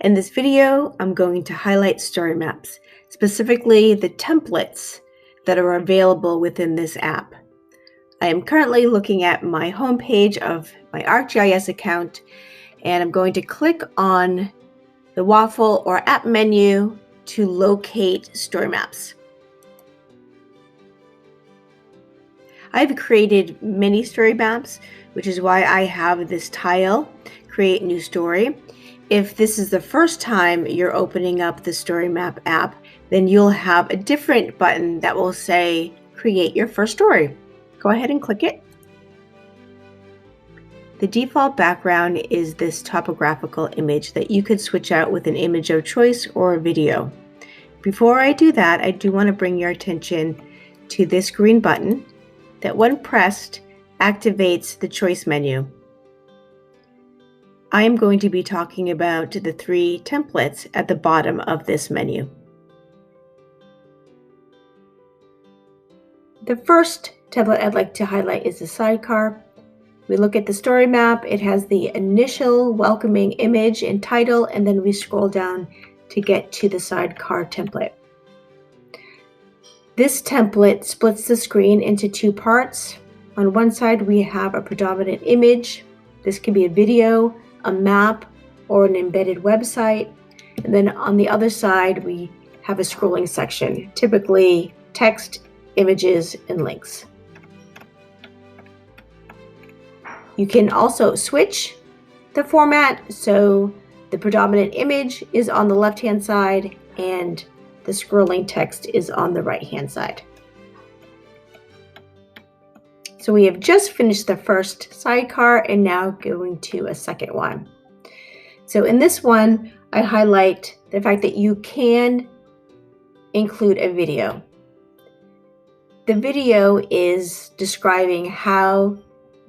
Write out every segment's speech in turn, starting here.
In this video, I'm going to highlight StoryMaps, specifically the templates that are available within this app. I am currently looking at my homepage of my ArcGIS account, and I'm going to click on the waffle or app menu to locate StoryMaps. I've created many StoryMaps, which is why I have this tile, Create New Story. If this is the first time you're opening up the StoryMap app, then you'll have a different button that will say, Create Your First Story. Go ahead and click it. The default background is this topographical image that you could switch out with an image of choice or a video. Before I do that, I do want to bring your attention to this green button that, when pressed, activates the choice menu. I am going to be talking about the 3 templates at the bottom of this menu. The first template I'd like to highlight is the Sidecar. We look at the story map. It has the initial welcoming image and title, and then we scroll down to get to the Sidecar template. This template splits the screen into 2 parts. On one side, we have a predominant image. This can be a video, a map, or an embedded website. And then on the other side, we have a scrolling section, typically text, images, and links. You can also switch the format, so the predominant image is on the left-hand side and the scrolling text is on the right-hand side. So we have just finished the first sidecar and now going to a second one. So in this one, I highlight the fact that you can include a video. The video is describing how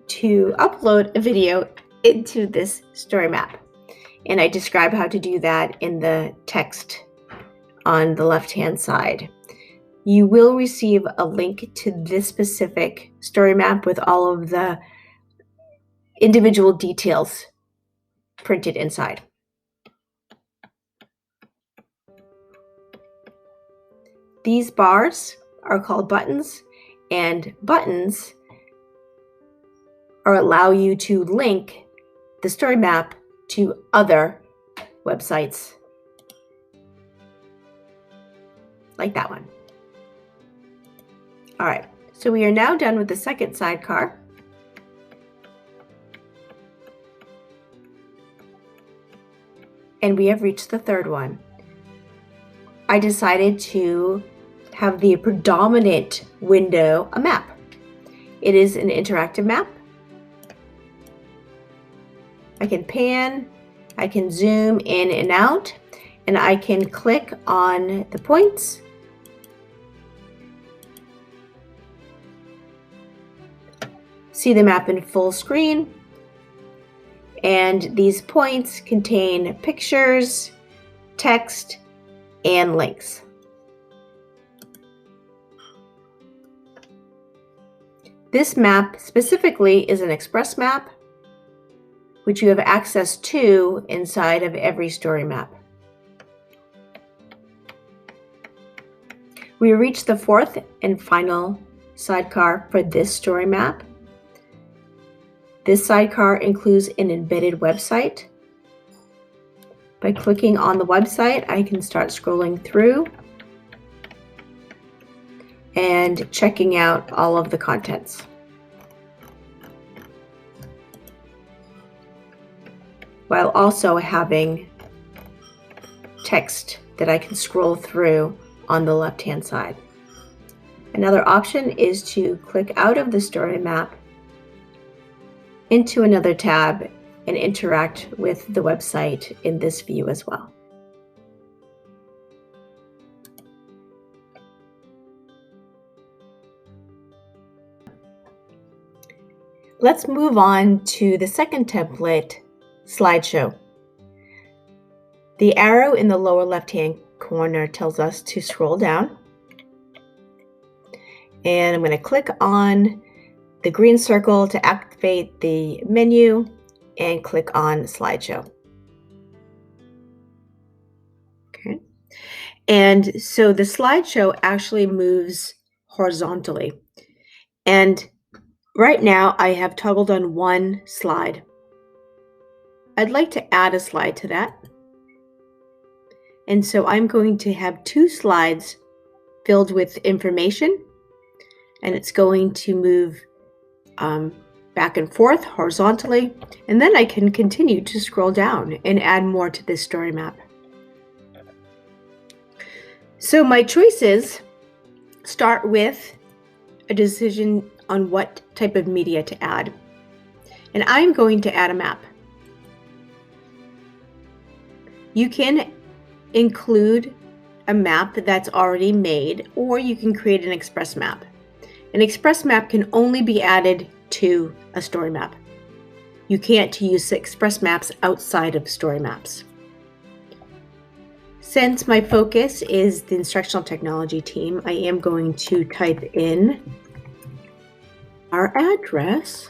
to upload a video into this story map. And I describe how to do that in the text on the left-hand side. You will receive a link to this specific story map with all of the individual details printed inside. These bars are called buttons, and buttons allow you to link the story map to other websites like that one. All right, so we are now done with the second sidecar. And we have reached the third one. I decided to have the predominant window a map. It is an interactive map. I can pan, I can zoom in and out, and I can click on the points. See the map in full screen, and these points contain pictures, text, and links. This map specifically is an express map, which you have access to inside of every story map. We reached the fourth and final sidecar for this story map. This sidecar includes an embedded website. By clicking on the website, I can start scrolling through and checking out all of the contents. While also having text that I can scroll through on the left-hand side. Another option is to click out of the story map into another tab and interact with the website in this view as well. Let's move on to the second template, Slideshow. The arrow in the lower left-hand corner tells us to scroll down. And I'm going to click on the green circle to activate the menu and click on Slideshow. And so the slideshow actually moves horizontally. And right now I have toggled on one slide. I'd like to add a slide to that. And so I'm going to have two slides filled with information, and it's going to move back and forth horizontally. And then I can continue to scroll down and add more to this story map. So my choices start with a decision on what type of media to add. And I'm going to add a map. You can include a map that's already made, or you can create an express map. An express map can only be added to a story map. You can't use express maps outside of story maps. Since my focus is the instructional technology team, I am going to type in our address.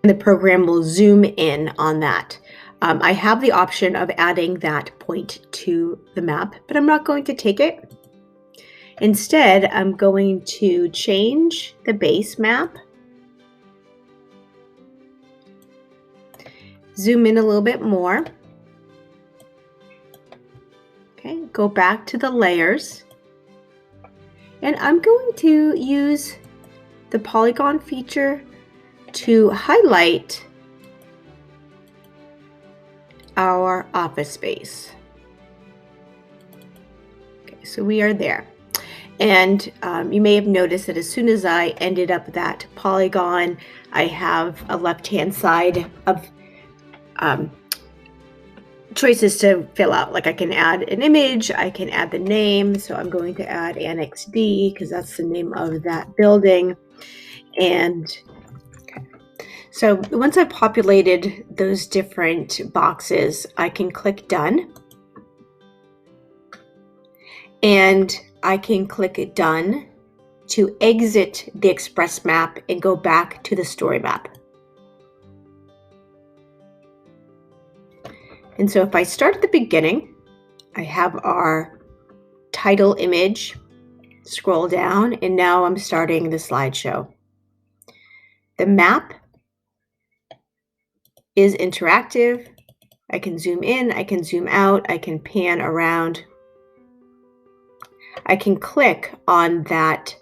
And the program will zoom in on that. I have the option of adding that point to the map, but I'm not going to take it. Instead, I'm going to change the base map, zoom in a little bit more. Okay, go back to the layers. And I'm going to use the polygon feature to highlight our office space. Okay, so we are there. And you may have noticed that as soon as I ended up that polygon, I have a left-hand side of choices to fill out. Like I can add an image, I can add the name. So I'm going to add Annex D because that's the name of that building. And so once I've populated those different boxes, I can click Done. And I can click Done to exit the Express map and go back to the story map. And so if I start at the beginning, I have our title image, scroll down, and now I'm starting the slideshow. The map is interactive. I can zoom in, I can zoom out, I can pan around. I can click on that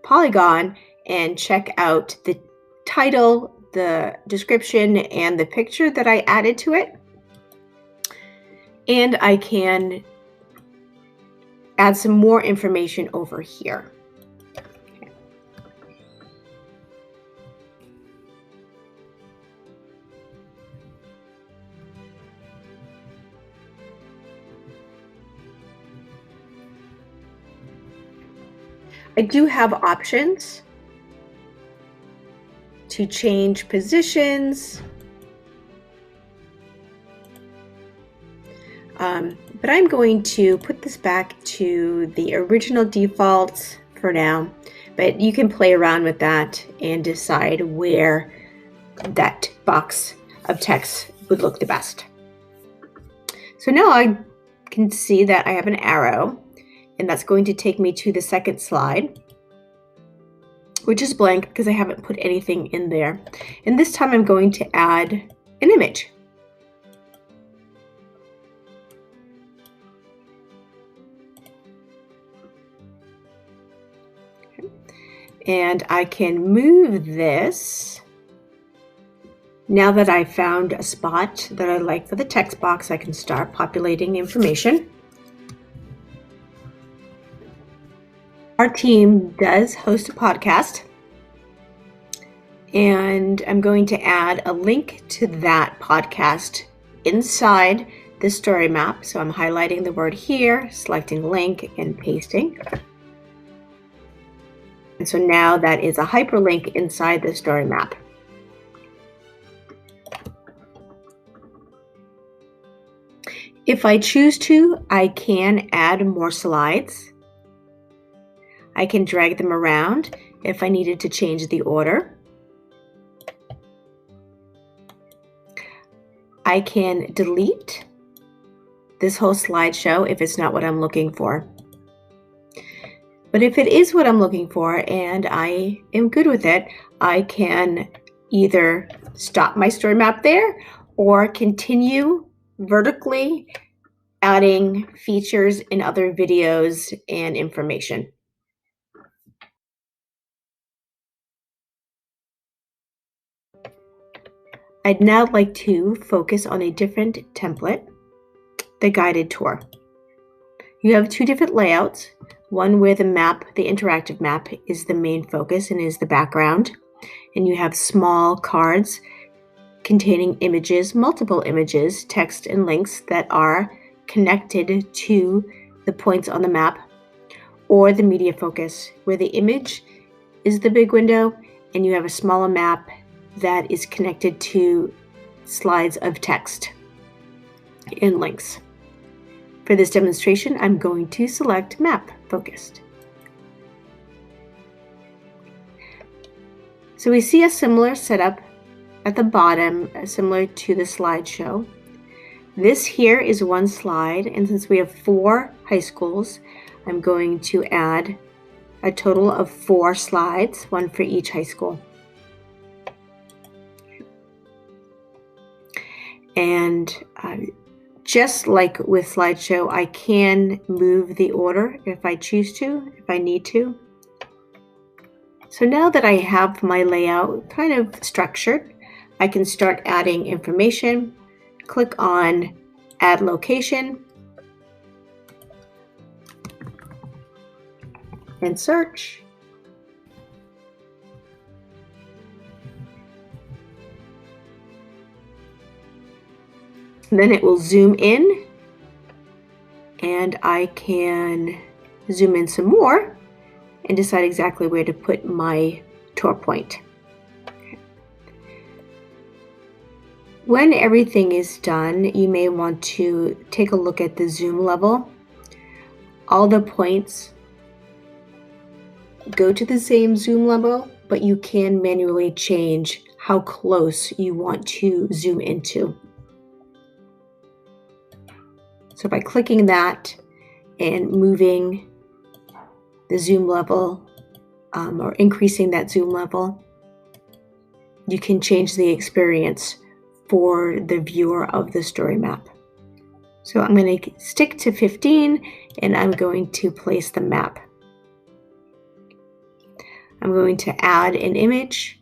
polygon and check out the title, the description, and the picture that I added to it. And I can add some more information over here. I do have options to change positions, but I'm going to put this back to the original defaults for now, but you can play around with that and decide where that box of text would look the best. So now I can see that I have an arrow, and that's going to take me to the second slide, which is blank because I haven't put anything in there. And this time I'm going to add an image. Okay. And I can move this. Now that I found a spot that I like for the text box, I can start populating information. Our team does host a podcast, and I'm going to add a link to that podcast inside the story map. So I'm highlighting the word here, selecting link, and pasting. And so now that is a hyperlink inside the story map. If I choose to, I can add more slides. I can drag them around if I needed to change the order. I can delete this whole slideshow if it's not what I'm looking for. But if it is what I'm looking for and I am good with it, I can either stop my story map there or continue vertically adding features in other videos and information. I'd now like to focus on a different template, the guided tour. You have two different layouts, one where the map, the interactive map, is the main focus and is the background, and you have small cards containing images, multiple images, text, and links that are connected to the points on the map, or the media focus, where the image is the big window and you have a smaller map that is connected to slides of text and links. For this demonstration, I'm going to select Map Focused. So we see a similar setup at the bottom, similar to the slideshow. This here is one slide, and since we have 4 high schools, I'm going to add a total of 4 slides, one for each high school. And just like with slideshow, I can move the order if I choose to, if I need to. So now that I have my layout kind of structured, I can start adding information. Click on Add Location and search. And then it will zoom in, and I can zoom in some more and decide exactly where to put my tour point. When everything is done, you may want to take a look at the zoom level. All the points go to the same zoom level, but you can manually change how close you want to zoom into. So by clicking that and moving the zoom level or increasing that zoom level, you can change the experience for the viewer of the story map. So I'm going to stick to 15 and I'm going to place the map. I'm going to add an image.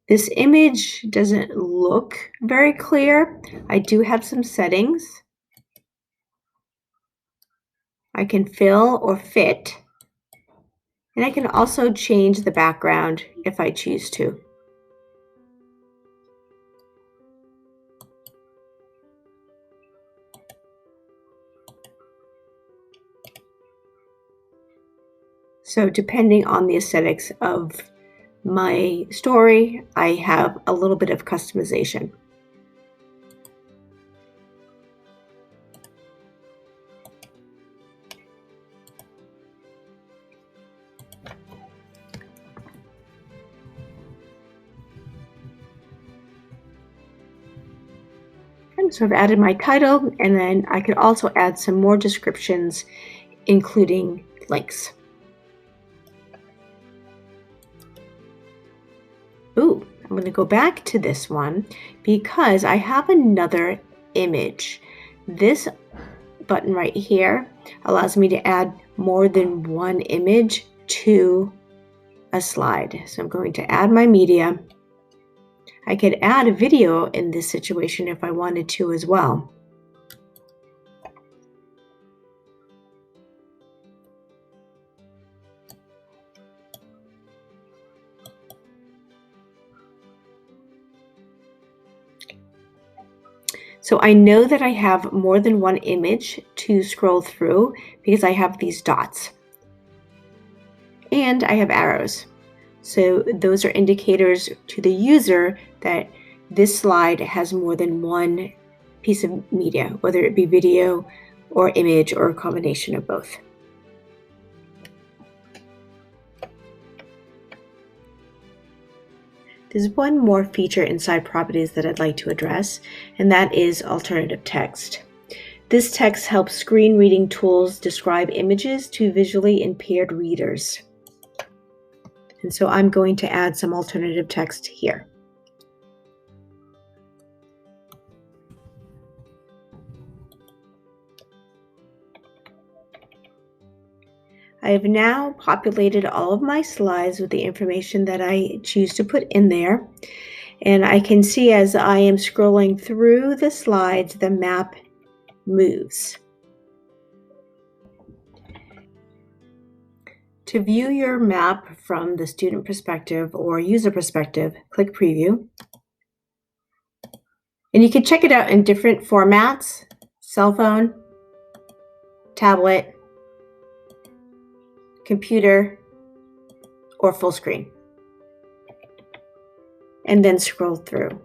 This image doesn't look very clear. I do have some settings. I can fill or fit, and I can also change the background if I choose to. So depending on the aesthetics of my story, I have a little bit of customization. And so I've added my title, and then I could also add some more descriptions, including links. Ooh, I'm going to go back to this one because I have another image. This button right here allows me to add more than one image to a slide. So I'm going to add my media. I could add a video in this situation if I wanted to as well. So I know that I have more than one image to scroll through because I have these dots. And I have arrows. So those are indicators to the user that this slide has more than one piece of media, whether it be video or image or a combination of both. There's one more feature inside properties that I'd like to address, and that is alternative text. This text helps screen reading tools describe images to visually impaired readers. And so I'm going to add some alternative text here. I have now populated all of my slides with the information that I choose to put in there. And I can see as I am scrolling through the slides, the map moves. To view your map from the student perspective or user perspective, click Preview. And you can check it out in different formats: cell phone, tablet, computer, or full screen. And then scroll through.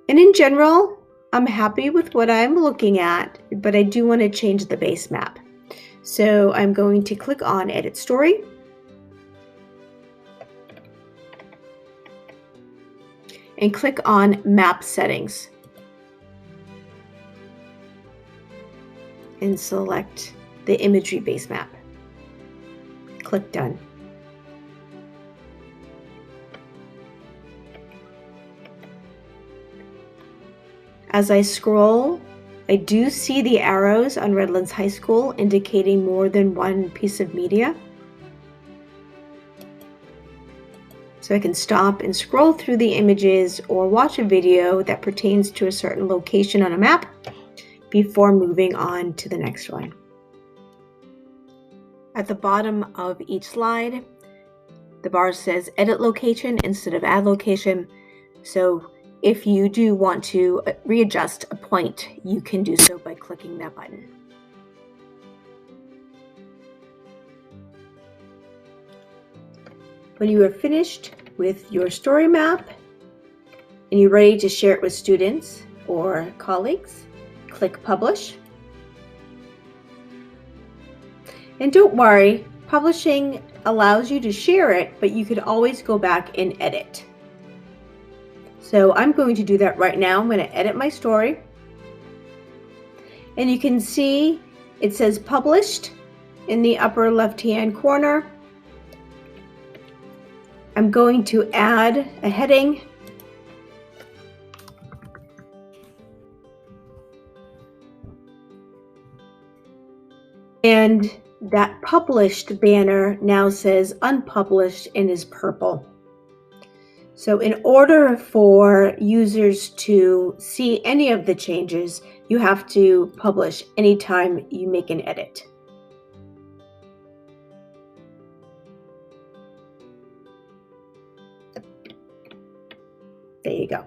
And in general, I'm happy with what I'm looking at, but I do want to change the base map. So I'm going to click on Edit Story. And click on Map Settings. And select the imagery base map. Click Done. As I scroll, I do see the arrows on Redlands High School indicating more than one piece of media. So I can stop and scroll through the images or watch a video that pertains to a certain location on a map before moving on to the next one. At the bottom of each slide, the bar says Edit Location instead of Add Location. So if you do want to readjust a point, you can do so by clicking that button. When you are finished with your story map and you're ready to share it with students or colleagues, click Publish. And don't worry, publishing allows you to share it, but you could always go back and edit. So I'm going to do that right now. I'm going to edit my story. And you can see it says Published in the upper left-hand corner. I'm going to add a heading. And that published banner now says unpublished and is purple. So in order for users to see any of the changes, you have to publish anytime you make an edit. There you go.